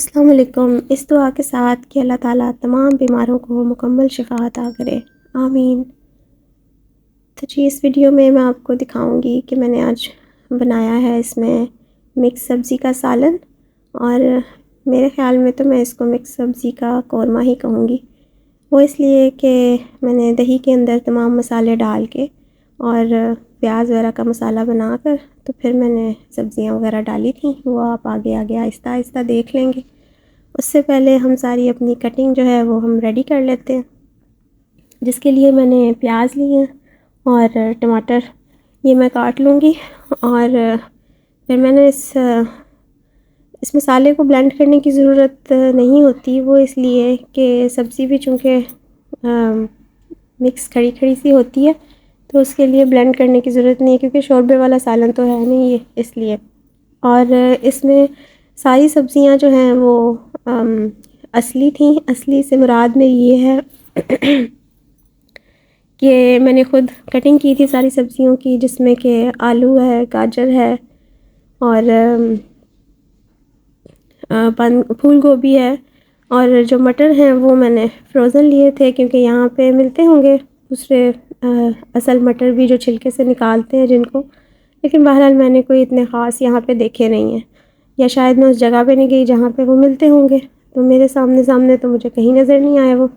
अस्सलाम वालेकुम। इस दुआ के साथ कि अल्लाह ताला तमाम बीमारों को मुकम्मल शिफ़ा अता करे, आमीन। तो जी इस वीडियो में मैं आपको दिखाऊंगी कि मैंने आज बनाया है इसमें मिक्स सब्ज़ी का सालन, और मेरे ख़्याल में तो मैं इसको मिक्स सब्ज़ी का कौरमा ही कहूँगी। वो इसलिए कि मैंने दही के अंदर तमाम मसाले डाल के और प्याज वगैरह का मसाला बनाकर तो फिर मैंने सब्ज़ियाँ वगैरह डाली थी। वो आप आगे आगे आहिस्ता आहिस्ता देख लेंगे। उससे पहले हम सारी अपनी कटिंग जो है वो हम रेडी कर लेते हैं, जिसके लिए मैंने प्याज लिए हैं और टमाटर ये मैं काट लूँगी। और फिर मैंने इस मसाले को ब्लेंड करने की ज़रूरत नहीं होती, वो इसलिए कि सब्ज़ी भी चूँकि मिक्स खड़ी खड़ी सी होती है तो उसके लिए ब्लेंड करने की ज़रूरत नहीं है, क्योंकि शोरबे वाला सालन तो है नहीं ये, इसलिए। और इसमें सारी सब्ज़ियां जो हैं वो असली थी। असली से मुराद मेरी ये है कि मैंने ख़ुद कटिंग की थी सारी सब्ज़ियों की, जिसमें कि आलू है, गाजर है और फूल गोभी है, और जो मटर हैं वो मैंने फ्रोज़न लिए थे, क्योंकि यहाँ पे मिलते होंगे दूसरे असल मटर भी जो छिलके से निकालते हैं जिनको, लेकिन बहरहाल मैंने कोई इतने ख़ास यहाँ पे देखे नहीं हैं, या शायद मैं उस जगह पे नहीं गई जहाँ पे वो मिलते होंगे, तो मेरे सामने सामने तो मुझे कहीं नज़र नहीं आया वो,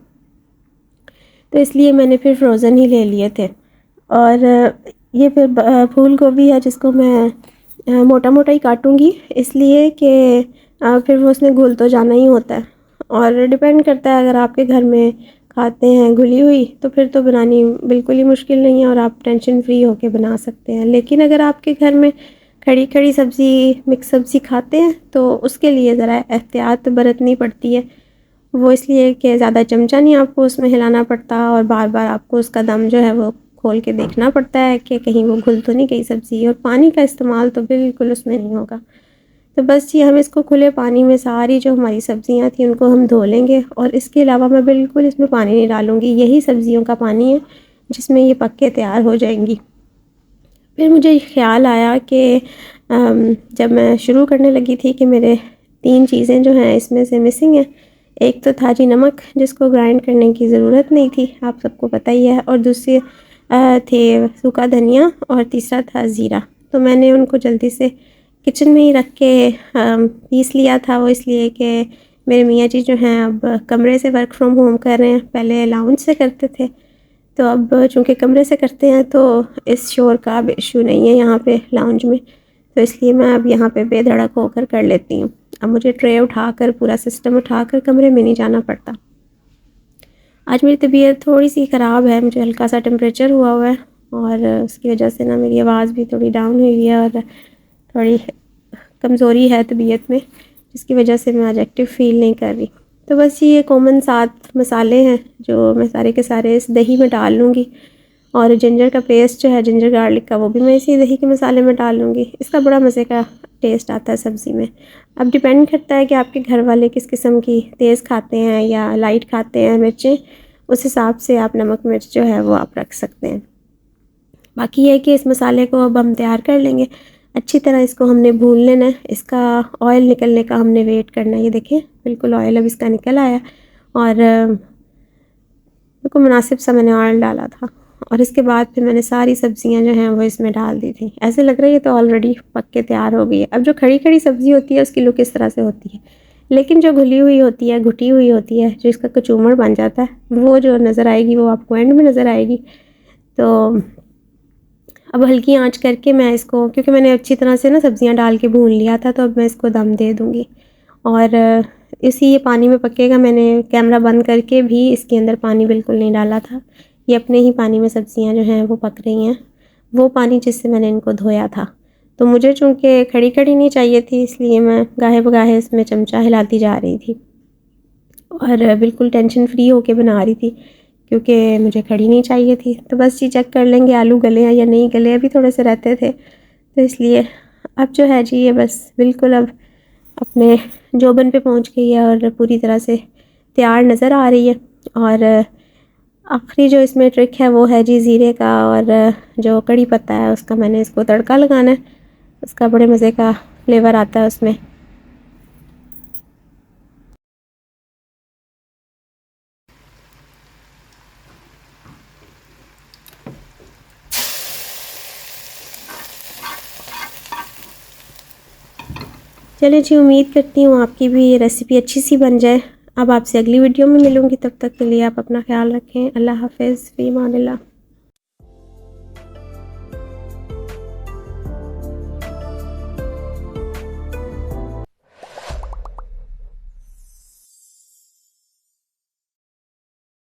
तो इसलिए मैंने फिर फ्रोज़न ही ले लिए थे। और ये फिर फूल गोभी है जिसको मैं मोटा मोटा ही काटूँगी, इसलिए कि फिर वो उसमें घुल तो जाना ही होता है, और डिपेंड करता है अगर आपके घर में खाते हैं घुली हुई तो फिर तो बनानी बिल्कुल ही मुश्किल नहीं है और आप टेंशन फ्री होके बना सकते हैं। लेकिन अगर आपके घर में खड़ी खड़ी सब्ज़ी मिक्स सब्ज़ी खाते हैं तो उसके लिए ज़रा एहतियात बरतनी पड़ती है। वो इसलिए कि ज़्यादा चमचा नहीं आपको उसमें हिलाना पड़ता, और बार बार आपको उसका दम जो है वो खोल के देखना पड़ता है कि कहीं वो घुल तो नहीं गई सब्ज़ी, और पानी का इस्तेमाल तो बिल्कुल उसमें नहीं होगा। तो बस ये हम इसको खुले पानी में सारी जो हमारी सब्ज़ियाँ थी उनको हम धो लेंगे, और इसके अलावा मैं बिल्कुल इसमें पानी नहीं डालूँगी, यही सब्ज़ियों का पानी है जिसमें ये पक के तैयार हो जाएंगी। फिर मुझे ख़्याल आया कि जब मैं शुरू करने लगी थी कि मेरे 3 चीज़ें जो हैं इसमें से मिसिंग हैं। एक तो था जी नमक, जिसको ग्राइंड करने की ज़रूरत नहीं थी, आप सबको पता ही है, और दूसरे थे सूखा धनिया, और तीसरा था ज़ीरा। तो मैंने उनको जल्दी से किचन में ही रख के पीस लिया था। वो इसलिए कि मेरे मियाँ जी जो हैं अब कमरे से वर्क फ्रॉम होम कर रहे हैं, पहले लाउंज से करते थे, तो अब चूँकि कमरे से करते हैं तो इस शोर का अब इशू नहीं है यहाँ पे लाउंज में, तो इसलिए मैं अब यहाँ पे बेधड़क होकर कर लेती हूँ। अब मुझे ट्रे उठाकर पूरा सिस्टम उठाकर कमरे में नहीं जाना पड़ता। आज मेरी तबीयत थोड़ी सी ख़राब है, मुझे हल्का सा टेम्परेचर हुआ है, और उसकी वजह से ना मेरी आवाज़ भी थोड़ी डाउन हुई है और थोड़ी कमज़ोरी है तबीयत में, जिसकी वजह से मैं आज एक्टिव फ़ील नहीं कर रही। तो बस ये कॉमन 7 मसाले हैं जो मैं सारे के सारे इस दही में डाल लूँगी, और जिंजर का पेस्ट जो है जिंजर गार्लिक का, वो भी मैं इसी दही के मसाले में डाल लूँगी। इसका बड़ा मज़े का टेस्ट आता है सब्ज़ी में। अब डिपेंड करता है कि आपके घर वाले किस किस्म की तेज़ खाते हैं या लाइट खाते हैं मिर्चें, उस हिसाब से आप नमक मिर्च जो है वो आप रख सकते हैं। बाकी ये है कि इस मसाले को अब हम तैयार कर लेंगे। अच्छी तरह इसको हमने भून लेना है, इसका ऑयल निकलने का हमने वेट करना है। ये देखें बिल्कुल ऑयल अब इसका निकल आया, और बिल्कुल मुनासिब सा मैंने ऑयल डाला था, और इसके बाद फिर मैंने सारी सब्ज़ियां जो हैं वो इसमें डाल दी थी। ऐसे लग रहा है ये तो ऑलरेडी पक के तैयार हो गई है। अब जो खड़ी खड़ी सब्ज़ी होती है उसकी लुक इस तरह से होती है, लेकिन जो घुली हुई होती है, घुटी हुई होती है, जो इसका कचूमर बन जाता है, वो जो नज़र आएगी वो आपको एंड में नज़र आएगी। तो अब हल्की आंच करके मैं इसको, क्योंकि मैंने अच्छी तरह से ना सब्ज़ियां डाल के भून लिया था, तो अब मैं इसको दम दे दूँगी, और इसी ये पानी में पकेगा। मैंने कैमरा बंद करके भी इसके अंदर पानी बिल्कुल नहीं डाला था, ये अपने ही पानी में सब्ज़ियां जो हैं वो पक रही हैं, वो पानी जिससे मैंने इनको धोया था। तो मुझे चूँकि खड़ी खड़ी नहीं चाहिए थी, इसलिए मैं गाहे बगाहे इसमें चमचा हिलाती जा रही थी, और बिल्कुल टेंशन फ्री होके बना रही थी, क्योंकि मुझे खड़ी नहीं चाहिए थी। तो बस ये चेक कर लेंगे आलू गले हैं या नहीं गले, अभी थोड़े से रहते थे, तो इसलिए अब जो है जी ये बस बिल्कुल अब अपने जोबन पे पहुंच गई है और पूरी तरह से तैयार नज़र आ रही है। और आखिरी जो इसमें ट्रिक है वो है जी ज़ीरे का, और जो कड़ी पत्ता है उसका मैंने इसको तड़का लगाना है, उसका बड़े मज़े का फ्लेवर आता है उसमें। चलिए जी, उम्मीद करती हूँ आपकी भी ये रेसिपी अच्छी सी बन जाए। अब आपसे अगली वीडियो में मिलूँगी, तब तक के लिए आप अपना ख्याल रखें। अल्लाह हाफ़िज़, फ़ी अमानिल्लाह।